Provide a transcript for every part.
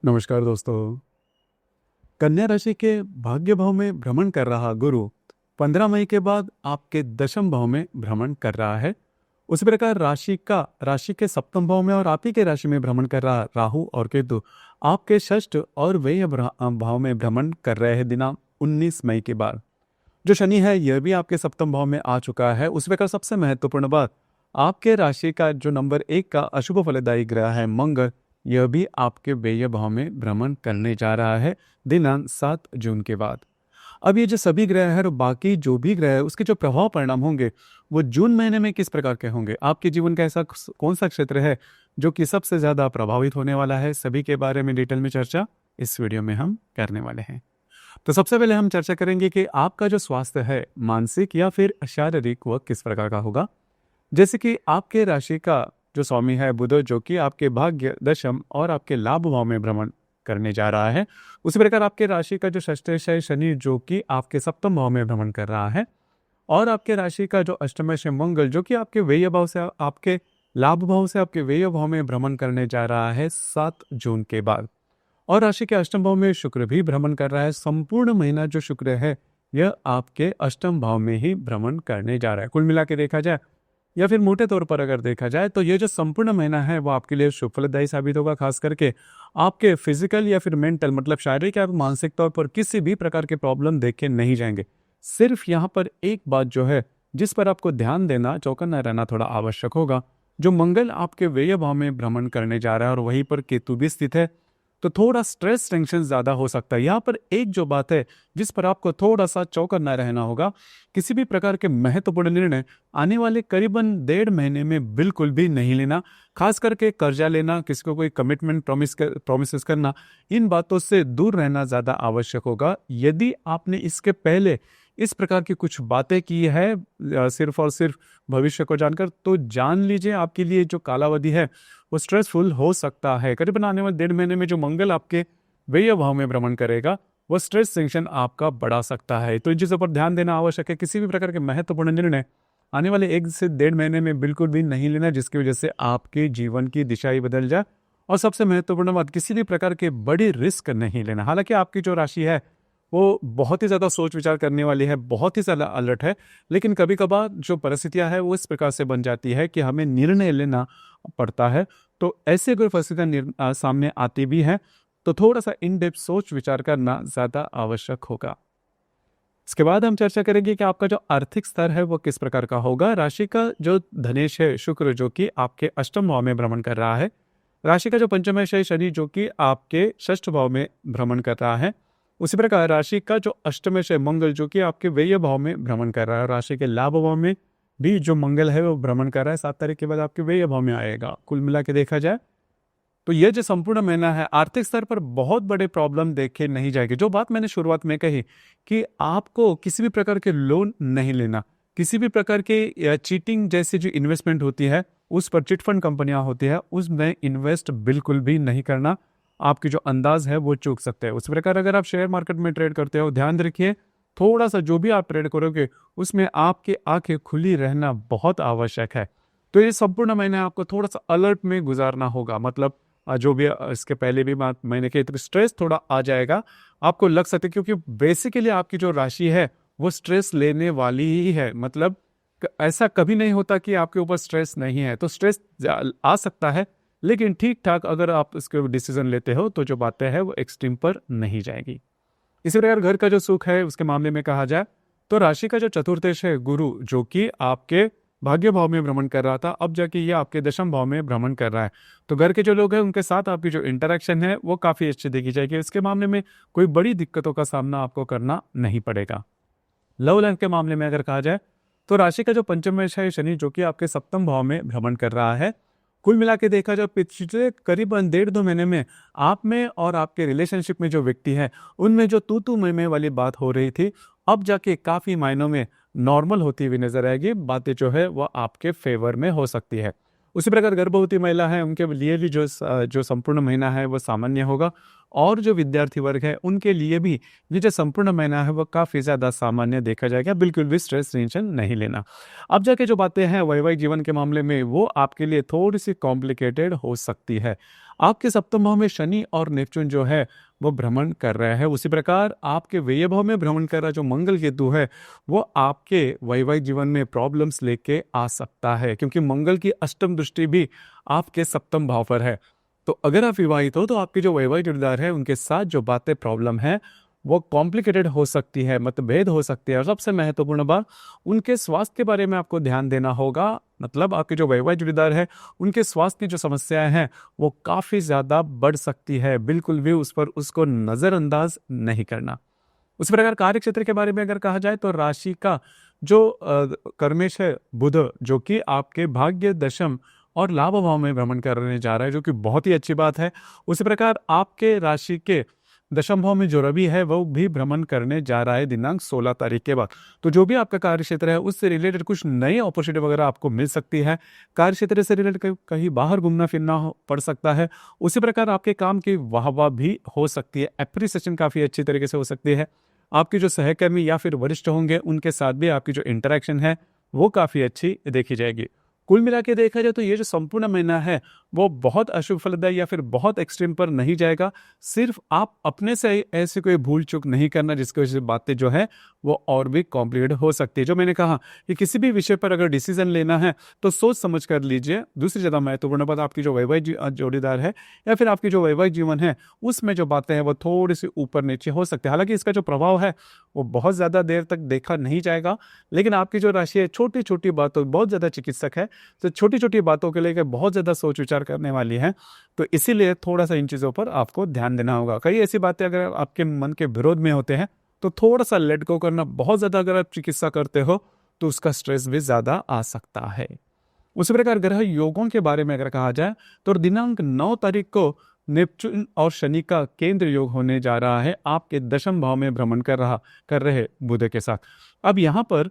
नमस्कार दोस्तों। कन्या राशि के भाग्य भाव में भ्रमण कर रहा गुरु 15 मई के बाद आपके दशम भाव में भ्रमण कर रहा है। उसी प्रकार राशि के सप्तम भाव में और आप ही के राशि में भ्रमण कर रहा राहु और केतु आपके षष्ठ और व्यय भाव में भ्रमण कर रहे हैं दिनांक 19 मई के बाद। जो शनि है यह भी आपके सप्तम भाव में आ चुका है। उस प्रकार सबसे महत्वपूर्ण बात, आपके राशि का जो नंबर 1 का अशुभ फलदायी ग्रह है मंगल, यह भी आपके व्यय भाव में भ्रमण करने जा रहा है दिनांक 7 जून के बाद। अब ये जो सभी ग्रह है और बाकी जो भी ग्रह है उसके जो प्रभाव परिणाम होंगे वो जून महीने में किस प्रकार के होंगे, आपके जीवन का ऐसा कौन सा क्षेत्र है जो कि सबसे ज्यादा प्रभावित होने वाला है, सभी के बारे में डिटेल में चर्चा इस वीडियो में हम करने वाले हैं। तो सबसे पहले हम चर्चा करेंगे कि आपका जो स्वास्थ्य है मानसिक या फिर शारीरिक वह किस प्रकार का होगा। जैसे कि आपके राशि का जो स्वामी है बुध, जो कि आपके भाग्य दशम और आपके लाभ भाव में भ्रमण करने जा रहा है। उसी प्रकार आपके राशि का जो षष्ठेश है शनि, जो कि आपके सप्तम भाव में भ्रमण कर रहा है। और आपके राशि का जो अष्टमेश है मंगल, जो कि आपके व्यय भाव से आपके लाभ भाव से आपके व्यय भाव में भ्रमण करने जा रहा है 7 जून के बाद। और राशि के अष्टम भाव में शुक्र भी भ्रमण कर रहा है। संपूर्ण महीना जो शुक्र है यह आपके अष्टम भाव में ही भ्रमण करने जा रहा है। कुल मिला के देखा जाए या फिर मोटे तौर पर अगर देखा जाए तो ये जो संपूर्ण महीना है वो आपके लिए शुभ फलदायी साबित होगा। खास करके आपके फिजिकल या फिर मेंटल मतलब शारीरिक या मानसिक तौर पर किसी भी प्रकार के प्रॉब्लम देखे नहीं जाएंगे। सिर्फ यहाँ पर एक बात जो है जिस पर आपको ध्यान देना, चौकन्ना रहना थोड़ा आवश्यक होगा। जो मंगल आपके व्यय भाव में भ्रमण करने जा रहा है और वहीं पर केतु भी स्थित है, तो थोड़ा स्ट्रेस टेंशन ज्यादा हो सकता है। यहाँ पर एक जो बात है जिस पर आपको थोड़ा सा चौकन्ना रहना होगा, किसी भी प्रकार के महत्वपूर्ण निर्णय आने वाले करीबन 1.5 महीने में बिल्कुल भी नहीं लेना। खास करके कर्जा लेना, किसी को कोई कमिटमेंट प्रोमिस करना, इन बातों से दूर रहना ज्यादा आवश्यक होगा। यदि आपने इसके पहले इस प्रकार की कुछ बातें की है सिर्फ और सिर्फ भविष्य को जानकर, तो जान लीजिए आपके लिए जो कालावधि है वो स्ट्रेसफुल हो सकता है। करीबन आने वाले 1.5 महीने में जो मंगल आपके व्यय भाव में भ्रमण करेगा वो स्ट्रेस टेंशन आपका बढ़ा सकता है। तो इन चीजों पर ध्यान देना आवश्यक है। किसी भी प्रकार के महत्वपूर्ण निर्णय आने वाले 1 से 1.5 महीने में बिल्कुल भी नहीं लेना, जिसकी वजह से आपके जीवन की दिशा ही बदल जाए। और सबसे महत्वपूर्ण बात, किसी भी प्रकार के बड़ी रिस्क नहीं लेना। हालांकि आपकी जो राशि है वो बहुत ही ज़्यादा सोच विचार करने वाली है, बहुत ही ज़्यादा अलर्ट है, लेकिन कभी कभार जो परिस्थितियां है वो इस प्रकार से बन जाती है कि हमें निर्णय लेना पड़ता है। तो ऐसे अगर परिस्थितियां सामने आती भी हैं तो थोड़ा सा इन डेप्थ सोच विचार करना ज़्यादा आवश्यक होगा। इसके बाद हम चर्चा करेंगे कि आपका जो आर्थिक स्तर है वो किस प्रकार का होगा। राशि का जो धनेश है शुक्र, जो कि आपके अष्टम भाव में भ्रमण कर रहा है। राशि का जो पंचमेश है शनि, जो कि आपके षष्ठ भाव में भ्रमण कर रहा है। उसी प्रकार राशि का जो अष्टमेश है मंगल, जो कि आपके व्यय भाव में भ्रमण कर रहा है। और राशि के लाभ भाव में भी जो मंगल है वो भ्रमण कर रहा है। 7 तारीख के बाद आपके व्यय भाव में आएगा। कुल मिला के देखा जाए तो ये जो संपूर्ण महीना है आर्थिक स्तर पर बहुत बड़े प्रॉब्लम देखे नहीं जाएगी। जो बात मैंने शुरुआत में कही कि आपको किसी भी प्रकार के लोन नहीं लेना, किसी भी प्रकार के चीटिंग जैसी जो इन्वेस्टमेंट होती है उस पर, चिट फंड कंपनियां होती है उसमें इन्वेस्ट बिल्कुल भी नहीं करना। आपकी जो अंदाज है वो चूक सकते हैं। उसी प्रकार अगर आप शेयर मार्केट में ट्रेड करते हो, ध्यान रखिए थोड़ा सा जो भी आप ट्रेड करोगे उसमें आपकी आंखें खुली रहना बहुत आवश्यक है। तो ये संपूर्ण महीना आपको थोड़ा सा अलर्ट में गुजारना होगा। मतलब जो भी इसके पहले भी महीने के स्ट्रेस थोड़ा आ जाएगा, आपको लग सकता है, क्योंकि बेसिकली आपकी जो राशि है वो स्ट्रेस लेने वाली ही है। मतलब ऐसा कभी नहीं होता कि आपके ऊपर स्ट्रेस नहीं है, तो स्ट्रेस आ सकता है, लेकिन ठीक ठाक अगर आप इसके डिसीजन लेते हो तो जो बातें हैं वो एक्सट्रीम पर नहीं जाएगी। इसी प्रकार घर का जो सुख है उसके मामले में कहा जाए तो राशि का जो चतुर्थेश है गुरु, जो कि आपके भाग्य भाव में भ्रमण कर रहा था, अब जाके ये आपके दशम भाव में भ्रमण कर रहा है। तो घर के जो लोग हैं उनके साथ आपकी जो इंटरेक्शन है वो काफी अच्छी देखी जाएगी। इसके मामले में कोई बड़ी दिक्कतों का सामना आपको करना नहीं पड़ेगा। लव लाइफ के मामले में अगर कहा जाए तो राशि का जो पंचमेश है शनि, जो कि आपके सप्तम भाव में भ्रमण कर रहा है। कुल मिला के देखा जाए पिछले करीबन 1.5-2 महीने में आप में और आपके रिलेशनशिप में जो व्यक्ति है उनमें जो तू मैं वाली बात हो रही थी, अब जाके काफी मायनों में नॉर्मल होती हुई नजर आएगी। बातें जो है वह आपके फेवर में हो सकती है। उसी प्रकार गर्भवती महिला है उनके लिए भी जो संपूर्ण महीना है वो सामान्य होगा। और जो विद्यार्थी वर्ग है उनके लिए भी ये जो संपूर्ण महीना है वो काफ़ी ज़्यादा सामान्य देखा जाएगा। बिल्कुल भी स्ट्रेस टेंशन नहीं लेना। अब जाके जो बातें हैं वैवाहिक जीवन के मामले में वो आपके लिए थोड़ी सी कॉम्प्लिकेटेड हो सकती है। आपके सप्तम भाव में शनि और नेपच्यून जो है वो भ्रमण कर रहा है। उसी प्रकार आपके व्यय भाव में भ्रमण कर रहा जो मंगल केतु है वो आपके वैवाहिक जीवन में प्रॉब्लम्स लेके आ सकता है, क्योंकि मंगल की अष्टम दृष्टि भी आपके सप्तम भाव पर है। तो अगर आप विवाहित हो तो आपके जो वैवाहिक जोड़ीदार है उनके साथ जो बातें प्रॉब्लम है वो कॉम्प्लिकेटेड हो सकती है, मतभेद हो सकती है। और सबसे महत्वपूर्ण बात, उनके स्वास्थ्य के बारे में आपको ध्यान देना होगा। मतलब आपके जो वैवाहिक जोड़ीदार है उनके स्वास्थ्य की जो समस्याएं हैं वो काफ़ी ज़्यादा बढ़ सकती है। बिल्कुल भी उस पर उसको नज़रअंदाज नहीं करना। उसी प्रकार कार्य क्षेत्र के बारे में अगर कहा जाए तो राशि का जो कर्मेश है बुध, जो कि आपके भाग्य दशम और लाभ भाव में भ्रमण करने जा रहा है, जो कि बहुत ही अच्छी बात है। उसी प्रकार आपके राशि के दशम भाव में जो रवि है वो भी भ्रमण करने जा रहा है दिनांक 16 तारीख के बाद। तो जो भी आपका कार्य क्षेत्र है उससे रिलेटेड कुछ नई अपॉर्चुनिटी वगैरह आपको मिल सकती है। कार्य क्षेत्र से रिलेटेड कहीं बाहर घूमना फिरना पड़ सकता है। उसी प्रकार आपके काम की वाहवाह भी हो सकती है, एप्रिसिएशन काफ़ी अच्छी तरीके से हो सकती है। आपके जो सहकर्मी या फिर वरिष्ठ होंगे उनके साथ भी आपकी जो इंटरेक्शन है वो काफ़ी अच्छी देखी जाएगी। कुल मिला के देखा जाए तो ये जो संपूर्ण महीना है वो बहुत अशुभ फलदायी या फिर बहुत एक्सट्रीम पर नहीं जाएगा। सिर्फ आप अपने से ऐसे कोई भूल चूक नहीं करना जिसकी वजह से बातें जो है वो और भी कॉम्प्लिकेट हो सकती है। जो मैंने कहा कि किसी भी विषय पर अगर डिसीजन लेना है तो सोच समझ कर लीजिए। दूसरी ज़्यादा महत्वपूर्ण बात, आपकी जो वैवाहिक जोड़ीदार है या फिर आपकी जो वैवाहिक जीवन है उसमें जो बातें हैं वो थोड़ी सी ऊपर नीचे हो सकती है। हालांकि इसका जो प्रभाव है वो बहुत ज़्यादा देर तक देखा नहीं जाएगा, लेकिन आपकी जो राशि है छोटी छोटी बातों, बहुत ज़्यादा चिकित्सक है तो छोटी छोटी बातों के लेकर बहुत ज़्यादा सोच विचार करने वाली है। तो इसीलिए थोड़ा सा इन चीज़ों पर आपको ध्यान देना होगा। कई ऐसी बातें अगर आपके मन के विरोध में होते हैं तो थोड़ा सा लेट गो करना। बहुत ज़्यादा अगर आप चिकित्सा करते हो तो उसका स्ट्रेस भी ज़्यादा आ सकता है। उसी प्रकार ग्रह योगों के बारे में अगर कहा जाए तो दिनांक 9 तारीख को नेपच्यून और शनि का केंद्र योग होने जा रहा है आपके दशम भाव में भ्रमण कर रहे बुध के साथ। अब यहाँ पर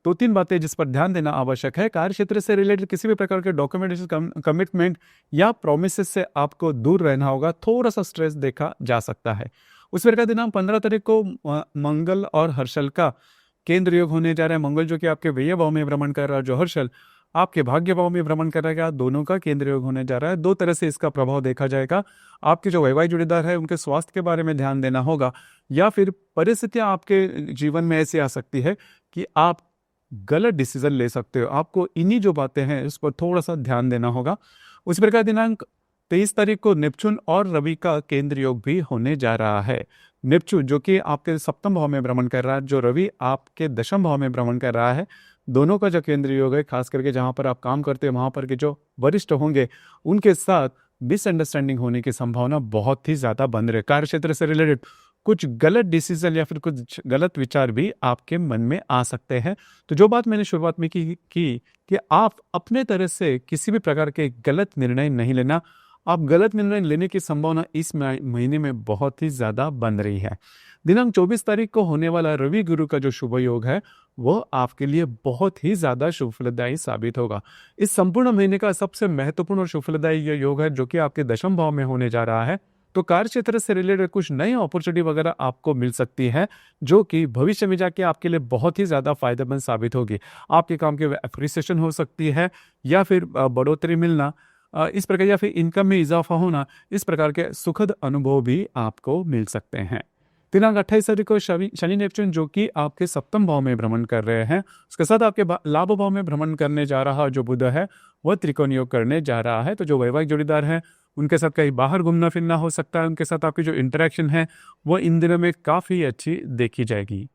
दो तीन बातें जिस पर ध्यान देना आवश्यक है। कार्य क्षेत्र से रिलेटेड किसी भी प्रकार के डॉक्यूमेंटेशन, कमिटमेंट या प्रोमिसेस से आपको दूर रहना होगा। थोड़ा सा स्ट्रेस देखा जा सकता है। उस प्रकार दिनांक 15 तारीख को मंगल और हर्षल का केंद्र योग होने जा रहा है। मंगल जो कि आपके व्यय भाव में भ्रमण कर रहा है, जो हर्षल आपके भाग्य भाव में भ्रमण करेगा। दोनों का केंद्र योग होने जा रहा है। दो तरह से इसका प्रभाव देखा जाएगा। आपके जो वैवाहिक जोड़ीदार है उनके स्वास्थ्य के बारे में ध्यान देना होगा, या फिर परिस्थितियां आपके जीवन में ऐसी आ सकती है कि आप गलत डिसीजन ले सकते हो। आपको इन्हीं जो बातें हैं इस पर थोड़ा सा ध्यान देना होगा। उसी प्रकार दिनांक 23 तारीख को नेपच्यून और रवि का केंद्र योग भी होने जा रहा है। नेपच्यून जो कि आपके सप्तम भाव में भ्रमण कर रहा है, जो रवि आपके दशम भाव में भ्रमण कर रहा है। दोनों का जो केंद्र योग है, खास करके जहां पर आप काम करते हैं वहां पर के जो वरिष्ठ होंगे उनके साथ मिसअंडरस्टैंडिंग होने की संभावना बहुत ही ज्यादा बन रही है। कार्य क्षेत्र से रिलेटेड कुछ गलत डिसीजन या फिर कुछ गलत विचार भी आपके मन में आ सकते हैं। तो जो बात मैंने शुरुआत में की कि आप अपने तरह से किसी भी प्रकार के गलत निर्णय नहीं लेना। आप गलत निर्णय लेने की संभावना इस महीने में बहुत ही ज्यादा बन रही है। दिनांक 24 तारीख को होने वाला रवि गुरु का जो शुभ योग है वो आपके लिए बहुत ही ज्यादा शुभ फलदायी साबित होगा। इस संपूर्ण महीने का सबसे महत्वपूर्ण और शुभ फलदायी ये योग है जो कि आपके दशम भाव में होने जा रहा है। तो कार्य क्षेत्र से रिलेटेड कुछ नई अपॉर्चुनिटी वगैरह आपको मिल सकती है, जो कि भविष्य में जाके आपके लिए बहुत ही ज्यादा फायदेमंद साबित होगी। आपके काम की एप्रिसिएशन हो सकती है, या फिर बढ़ोतरी मिलना, इस प्रकार, या फिर इनकम में इजाफा होना, इस प्रकार के सुखद अनुभव भी आपको मिल सकते हैं। दिनांक 28 तारीख को शनि नेपच्यून जो कि आपके सप्तम भाव में भ्रमण कर रहे हैं, उसके साथ आपके लाभ भाव में भ्रमण करने जा रहा जो बुध है वह त्रिकोण योग करने जा रहा है। तो जो वैवाहिक जोड़ीदार है उनके साथ कहीं बाहर घूमना फिरना हो सकता है। उनके साथ आपकी जो इंटरेक्शन है वो इन दिनों में काफ़ी अच्छी देखी जाएगी।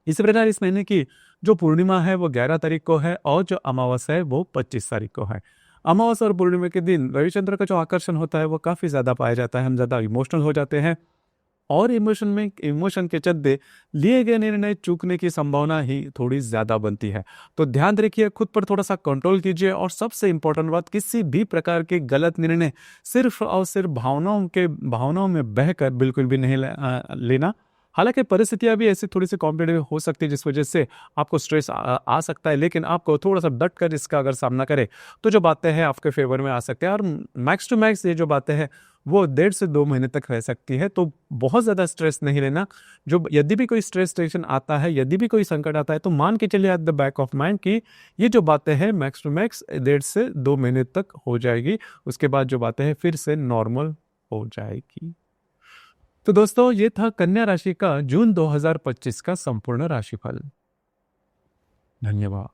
इसी प्रकार इस महीने की जो पूर्णिमा है वो 11 तारीख को है, और जो अमावस्या है वो 25 तारीख को है। अमावस्या और पूर्णिमा के दिन रविचंद्र का जो आकर्षण होता है वो काफ़ी ज़्यादा पाया जाता है। हम ज़्यादा इमोशनल हो जाते हैं, और इमोशन के चलते लिए गए निर्णय चूकने की संभावना ही थोड़ी ज्यादा बनती है। तो ध्यान रखिए, खुद पर थोड़ा सा कंट्रोल कीजिए। और सबसे इंपॉर्टेंट बात, किसी भी प्रकार के गलत निर्णय सिर्फ और सिर्फ भावनाओं में बहकर बिल्कुल भी नहीं लेना। हालांकि परिस्थितियां भी ऐसी थोड़ी सी कॉम्प्लिकेटेड हो सकती है जिस वजह से आपको स्ट्रेस आ सकता है, लेकिन आपको थोड़ा सा डट कर इसका अगर सामना करें तो जो बातें हैं आपके फेवर में आ सकते हैं। और मैक्स टू मैक्स ये जो बातें हैं वो 1.5 से 2 महीने तक रह सकती है। तो बहुत ज़्यादा स्ट्रेस नहीं लेना। जो यदि भी कोई स्ट्रेस टेंशन आता है, यदि भी कोई संकट आता है, तो मान के चलिए at the back of mind कि ये जो बातें हैं मैक्स टू मैक्स 1.5 से 2 महीने तक हो जाएगी। उसके बाद जो बातें हैं फिर से नॉर्मल हो जाएगी। तो दोस्तों, ये था कन्या राशि का जून 2025 का संपूर्ण राशिफल। धन्यवाद।